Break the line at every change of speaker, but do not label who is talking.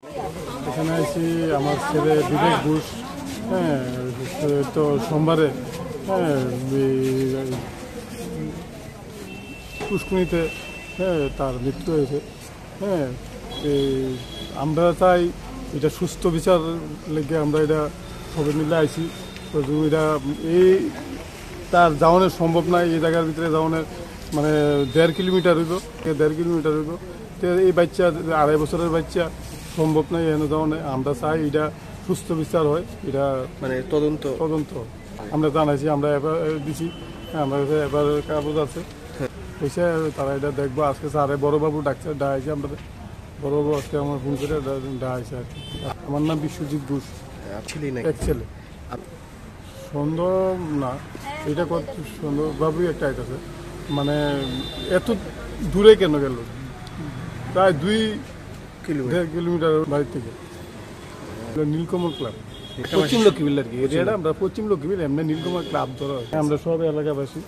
এখানে আছি আমার ছেলে বিবেক ঘোষ। হ্যাঁ, তো সোমবারে পুষ্করিণীতে তার মৃত্যু হয়েছে। হ্যাঁ, আমরা চাই এটা সুস্থ বিচার লেগে আমরা এটা সবাই মিলে আইছি। তো এটা এই তার যাওয়ানোর সম্ভব নয়, এই জায়গার ভিতরে যাওয়ানোর মানে 1.5 কিলোমিটার হইব, 1.5 কিলোমিটার হইব। তো এই বাচ্চা 2.5 বছরের বাচ্চা সম্ভব নয় এনে যাওয়ানো। আমরা চাই এটা সুস্থ বিচার হয়, এটা
মানে তদন্ত
আমরা জানাইছি, আমরা এবার দিছি। আমরা এবার কাগজ আছে পয়সা, তারা এটা দেখবো। আজকে স্যারে বড়বাবু ডাকছে, ডাকছে আমরা বড়বাবু আজকে আমার ফোন করে ডাকছে আর কি। আমার নাম বিশ্বজিৎ ঘোষ, এক ছেলে। সুন্দর না, এটা কত সুন্দরভাবেই একটা আছে, মানে এত দূরে কেন গেল, প্রায় 2 কিলোমিটার বাড়ি থেকে। নীলকমল ক্লাব, পশ্চিম লক্ষ্মীবিল আর কি এরিয়াটা। আমরা পশ্চিম লক্ষ্মীবিল, এমনি নীলকমল ক্লাব ধরো, আমরা সব এলাকাবাসী।